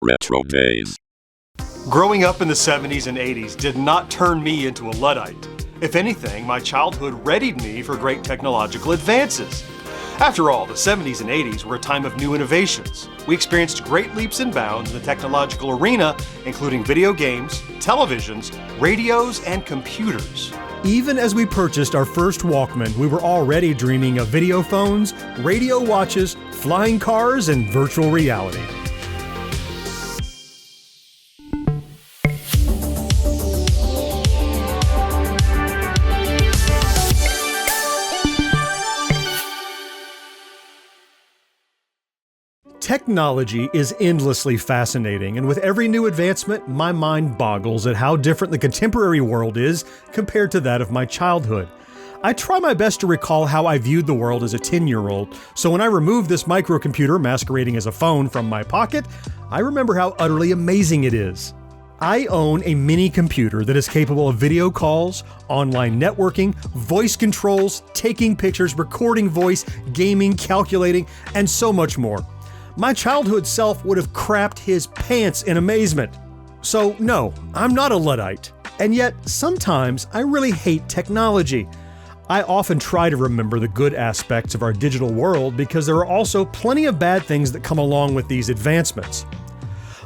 RetroDaze. Growing up in the 70s and 80s did not turn me into a Luddite. If anything, my childhood readied me for great technological advances. After all, the 70s and 80s were a time of new innovations. We experienced great leaps and bounds in the technological arena, including video games, televisions, radios, and computers. Even as we purchased our first Walkman, we were already dreaming of video phones, radio watches, flying cars, and virtual reality. Technology is endlessly fascinating, and with every new advancement, my mind boggles at how different the contemporary world is compared to that of my childhood. I try my best to recall how I viewed the world as a 10-year-old, so when I remove this microcomputer masquerading as a phone from my pocket, I remember how utterly amazing it is. I own a mini computer that is capable of video calls, online networking, voice controls, taking pictures, recording voice, gaming, calculating, and so much more. My childhood self would have crapped his pants in amazement. So no, I'm not a Luddite. And yet, sometimes I really hate technology. I often try to remember the good aspects of our digital world because there are also plenty of bad things that come along with these advancements.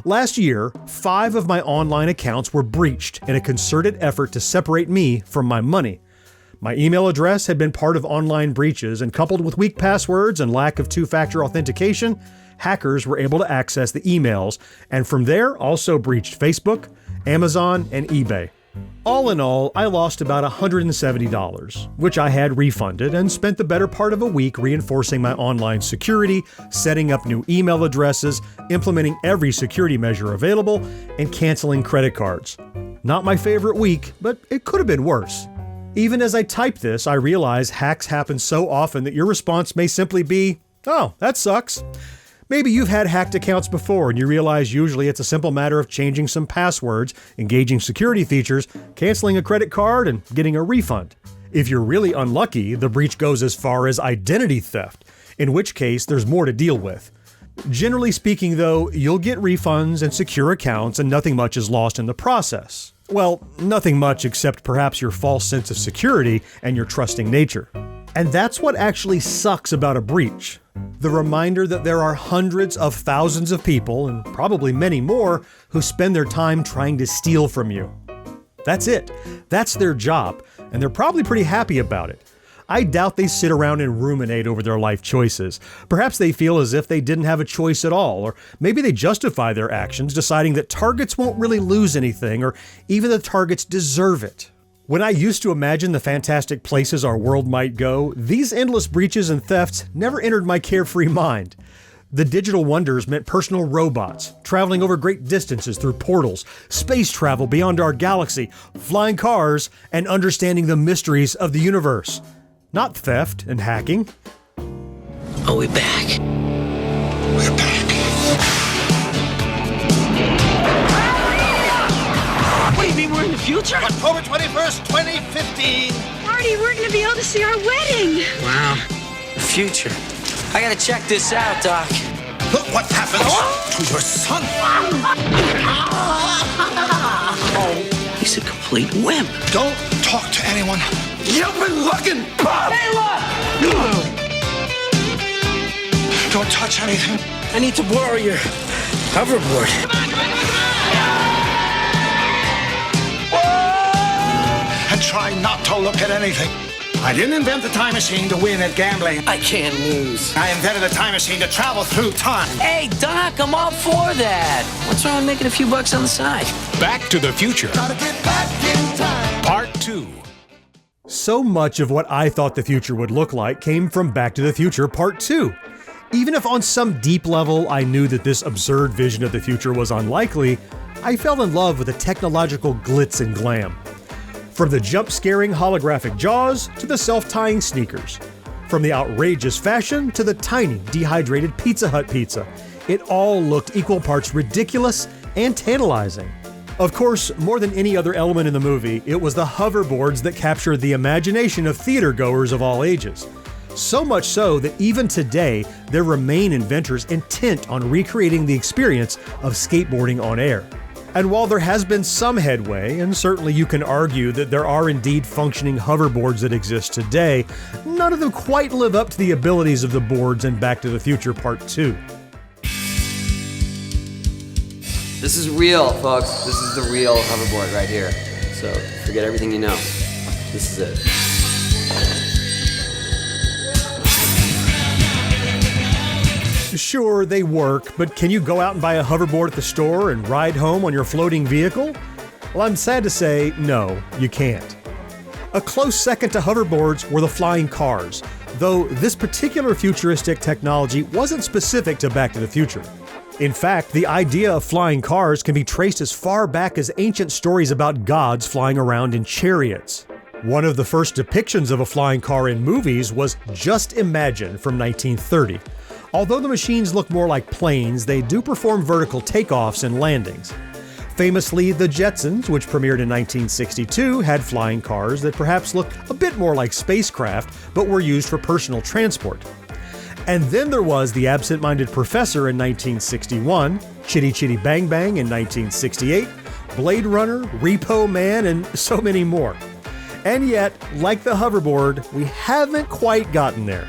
Last year, 5 of my online accounts were breached in a concerted effort to separate me from my money. My email address had been part of online breaches, and coupled with weak passwords and lack of two-factor authentication, hackers were able to access the emails, and from there also breached Facebook, Amazon, and eBay. All in all, I lost about $170, which I had refunded and spent the better part of a week reinforcing my online security, setting up new email addresses, implementing every security measure available, and canceling credit cards. Not my favorite week, but it could have been worse. Even as I type this, I realize hacks happen so often that your response may simply be, "Oh, that sucks." Maybe you've had hacked accounts before and you realize usually it's a simple matter of changing some passwords, engaging security features, canceling a credit card, and getting a refund. If you're really unlucky, the breach goes as far as identity theft, in which case there's more to deal with. Generally speaking though, you'll get refunds and secure accounts and nothing much is lost in the process. Well, nothing much except perhaps your false sense of security and your trusting nature. And that's what actually sucks about a breach. The reminder that there are hundreds of thousands of people, and probably many more, who spend their time trying to steal from you. That's it. That's their job, and they're probably pretty happy about it. I doubt they sit around and ruminate over their life choices. Perhaps they feel as if they didn't have a choice at all, or maybe they justify their actions, deciding that targets won't really lose anything, or even the targets deserve it. When I used to imagine the fantastic places our world might go, these endless breaches and thefts never entered my carefree mind. The digital wonders meant personal robots, traveling over great distances through portals, space travel beyond our galaxy, flying cars, and understanding the mysteries of the universe. Not theft and hacking. Are we back? We're back. What do you mean we're in the future? October 21st, 2015. Marty, we're going to be able to see our wedding. Wow. The future. I gotta check this out, Doc. Look what happens to your son. Oh, he's a complete wimp. Don't talk to anyone. You've been looking, Bob. Hey, look! Don't touch anything. I need to borrow your hoverboard. Come on, come on, come on. And try not to look at anything. I didn't invent the time machine to win at gambling. I can't lose. I invented the time machine to travel through time. Hey, Doc, I'm all for that. What's wrong with making a few bucks on the side? Back to the Future. Gotta get back in time. Part 2. So much of what I thought the future would look like came from Back to the Future Part 2. Even if on some deep level I knew that this absurd vision of the future was unlikely, I fell in love with the technological glitz and glam. From the jump-scaring holographic jaws to the self-tying sneakers. From the outrageous fashion to the tiny, dehydrated Pizza Hut pizza. It all looked equal parts ridiculous and tantalizing. Of course, more than any other element in the movie, it was the hoverboards that captured the imagination of theater goers of all ages. So much so that even today, there remain inventors intent on recreating the experience of skateboarding on air. And while there has been some headway, and certainly you can argue that there are indeed functioning hoverboards that exist today, none of them quite live up to the abilities of the boards in Back to the Future Part 2. This is real, folks. This is the real hoverboard right here. So forget everything you know. This is it. Sure, they work, but can you go out and buy a hoverboard at the store and ride home on your floating vehicle? Well, I'm sad to say, no, you can't. A close second to hoverboards were the flying cars, though this particular futuristic technology wasn't specific to Back to the Future. In fact, the idea of flying cars can be traced as far back as ancient stories about gods flying around in chariots. One of the first depictions of a flying car in movies was Just Imagine from 1930. Although the machines look more like planes, they do perform vertical takeoffs and landings. Famously, the Jetsons, which premiered in 1962, had flying cars that perhaps looked a bit more like spacecraft, but were used for personal transport. And then there was The Absent-Minded Professor in 1961, Chitty Chitty Bang Bang in 1968, Blade Runner, Repo Man, and so many more. And yet, like the hoverboard, we haven't quite gotten there.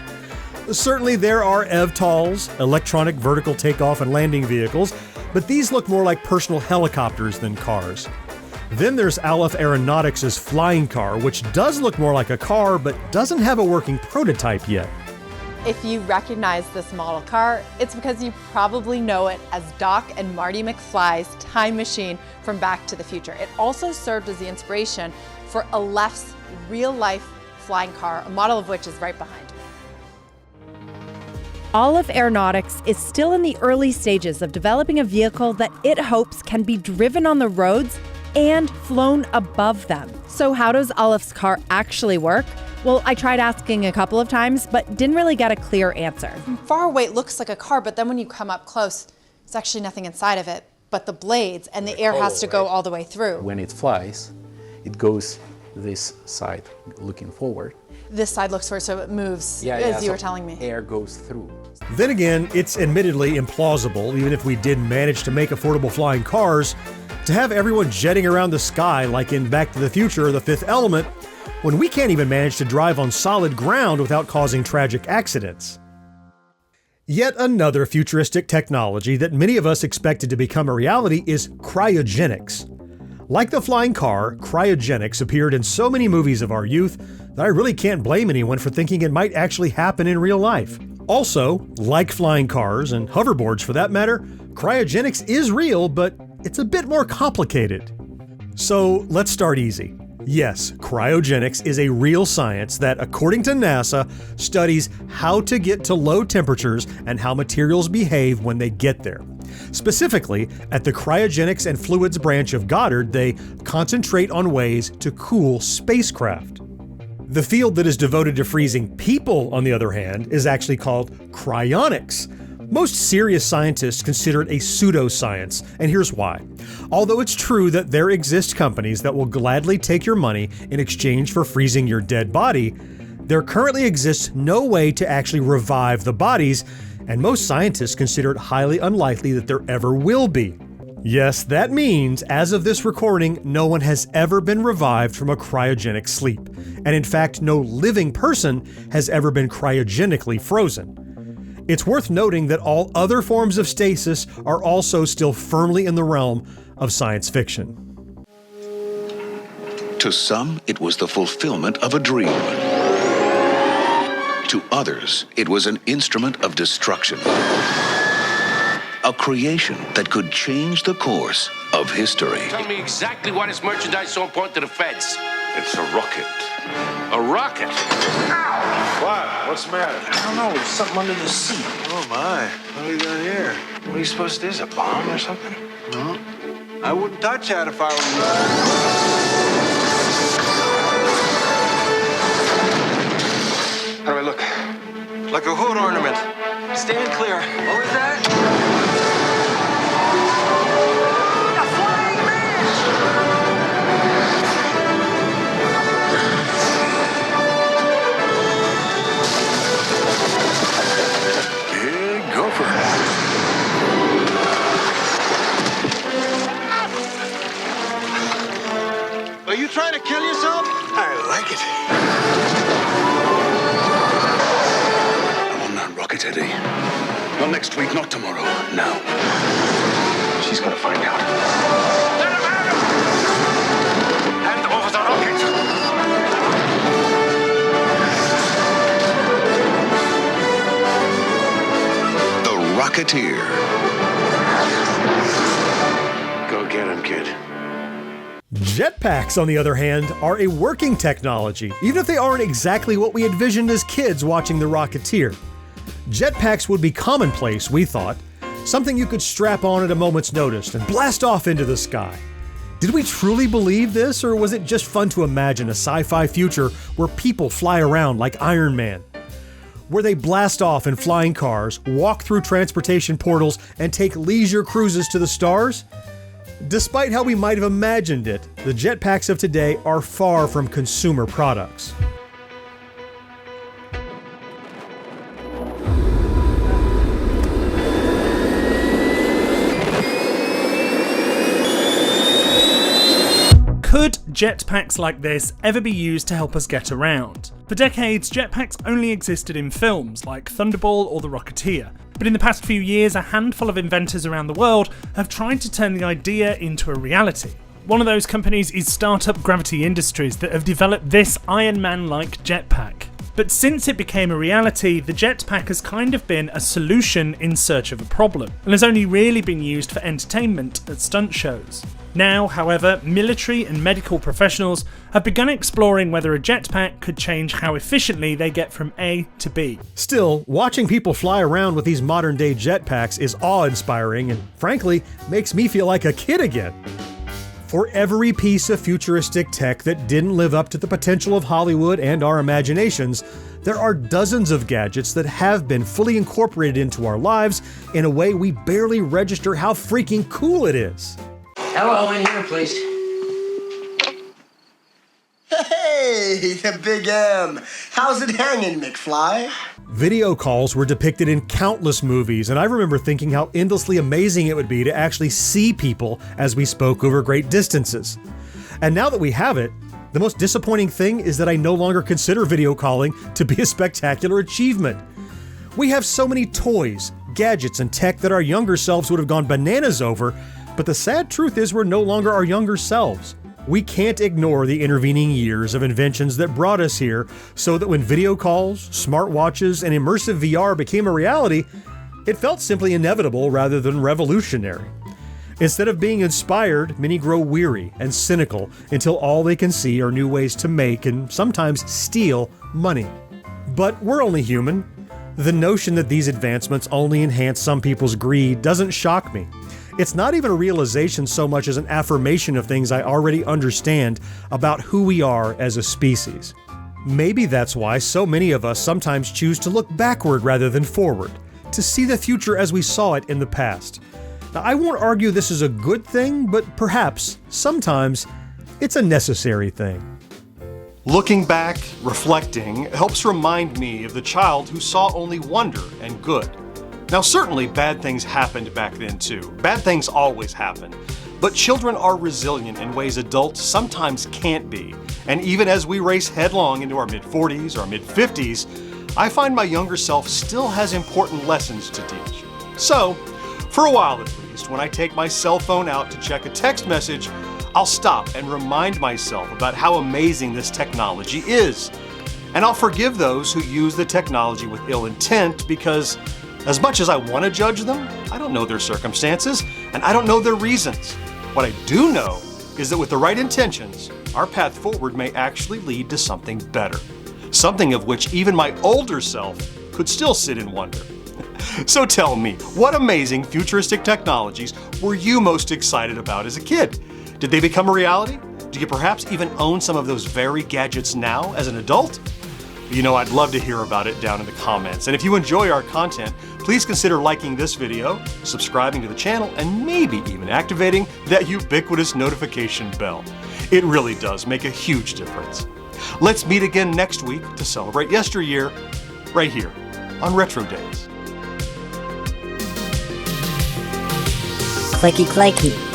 Certainly there are EVTOLs, electronic vertical takeoff and landing vehicles, but these look more like personal helicopters than cars. Then there's Aleph Aeronautics' flying car, which does look more like a car, but doesn't have a working prototype yet. If you recognize this model car, it's because you probably know it as Doc and Marty McFly's time machine from Back to the Future. It also served as the inspiration for Aleph's real-life flying car, a model of which is right behind. Aleph Aeronautics is still in the early stages of developing a vehicle that it hopes can be driven on the roads and flown above them. So how does Aleph's car actually work? Well, I tried asking a couple of times, but didn't really get a clear answer. From far away, it looks like a car, but then when you come up close, there's actually nothing inside of it but the blades, and the air has to go all the way through. When it flies, it goes this side, looking forward. This side looks forward, so it moves, as you were telling me. Air goes through. Then again, it's admittedly implausible, even if we did manage to make affordable flying cars, to have everyone jetting around the sky like in Back to the Future or The Fifth Element, when we can't even manage to drive on solid ground without causing tragic accidents. Yet another futuristic technology that many of us expected to become a reality is cryogenics. Like the flying car, cryogenics appeared in so many movies of our youth that I really can't blame anyone for thinking it might actually happen in real life. Also, like flying cars and hoverboards for that matter, cryogenics is real, but it's a bit more complicated. So let's start easy. Yes, cryogenics is a real science that, according to NASA, studies how to get to low temperatures and how materials behave when they get there. Specifically, at the Cryogenics and Fluids branch of Goddard, they concentrate on ways to cool spacecraft. The field that is devoted to freezing people, on the other hand, is actually called cryonics. Most serious scientists consider it a pseudoscience, and here's why. Although it's true that there exist companies that will gladly take your money in exchange for freezing your dead body, there currently exists no way to actually revive the bodies, and most scientists consider it highly unlikely that there ever will be. Yes, that means, as of this recording, no one has ever been revived from a cryogenic sleep. And in fact, no living person has ever been cryogenically frozen. It's worth noting that all other forms of stasis are also still firmly in the realm of science fiction. To some, it was the fulfillment of a dream. To others, it was an instrument of destruction. A creation that could change the course of history. Tell me exactly why this merchandise is so important to the feds. It's a rocket. A rocket? What? What's the matter? I don't know. There's something under the seat. Oh, my. What are we doing here? What are you supposed to do? Is it a bomb or something? No. I wouldn't touch that if I were you. How do I look? Like a hood ornament. Stand clear. What was that? trying to kill yourself? I like it. I'm on that rocket, Eddie. Not next week, not tomorrow. Now. She's gonna find out. Let him have it! Hand over the rocket! The Rocketeer. Go get him, kid. Jetpacks, on the other hand, are a working technology, even if they aren't exactly what we envisioned as kids watching The Rocketeer. Jetpacks would be commonplace, we thought, something you could strap on at a moment's notice and blast off into the sky. Did we truly believe this, or was it just fun to imagine a sci-fi future where people fly around like Iron Man? Where they blast off in flying cars, walk through transportation portals, and take leisure cruises to the stars? Despite how we might have imagined it, the jetpacks of today are far from consumer products. Could jetpacks like this ever be used to help us get around? For decades, jetpacks only existed in films like Thunderball or The Rocketeer. But in the past few years, a handful of inventors around the world have tried to turn the idea into a reality. One of those companies is startup Gravity Industries that have developed this Iron Man-like jetpack. But since it became a reality, the jetpack has kind of been a solution in search of a problem, and has only really been used for entertainment at stunt shows. Now, however, military and medical professionals have begun exploring whether a jetpack could change how efficiently they get from A to B. Still, watching people fly around with these modern-day jetpacks is awe-inspiring and, frankly, makes me feel like a kid again. For every piece of futuristic tech that didn't live up to the potential of Hollywood and our imaginations, there are dozens of gadgets that have been fully incorporated into our lives in a way we barely register how freaking cool it is. Hello, in here, please. Hey, Big M. How's it hanging, McFly? Video calls were depicted in countless movies, and I remember thinking how endlessly amazing it would be to actually see people as we spoke over great distances. And now that we have it, the most disappointing thing is that I no longer consider video calling to be a spectacular achievement. We have so many toys, gadgets, and tech that our younger selves would have gone bananas over, but the sad truth is we're no longer our younger selves. We can't ignore the intervening years of inventions that brought us here, so that when video calls, smartwatches, and immersive VR became a reality, it felt simply inevitable rather than revolutionary. Instead of being inspired, many grow weary and cynical until all they can see are new ways to make and sometimes steal money. But we're only human. The notion that these advancements only enhance some people's greed doesn't shock me. It's not even a realization so much as an affirmation of things I already understand about who we are as a species. Maybe that's why so many of us sometimes choose to look backward rather than forward, to see the future as we saw it in the past. Now, I won't argue this is a good thing, but perhaps, sometimes, it's a necessary thing. Looking back, reflecting, helps remind me of the child who saw only wonder and good. Now, certainly bad things happened back then too. Bad things always happen. But children are resilient in ways adults sometimes can't be. And even as we race headlong into our mid-40s or mid-50s, I find my younger self still has important lessons to teach. So, for a while at least, when I take my cell phone out to check a text message, I'll stop and remind myself about how amazing this technology is. And I'll forgive those who use the technology with ill intent because, as much as I want to judge them, I don't know their circumstances, and I don't know their reasons. What I do know is that with the right intentions, our path forward may actually lead to something better. Something of which even my older self could still sit in wonder. So tell me, what amazing futuristic technologies were you most excited about as a kid? Did they become a reality? Do you perhaps even own some of those very gadgets now as an adult? You know, I'd love to hear about it down in the comments. And if you enjoy our content, please consider liking this video, subscribing to the channel, and maybe even activating that ubiquitous notification bell. It really does make a huge difference. Let's meet again next week to celebrate yesteryear, right here on RetroDaze. Clicky clacky.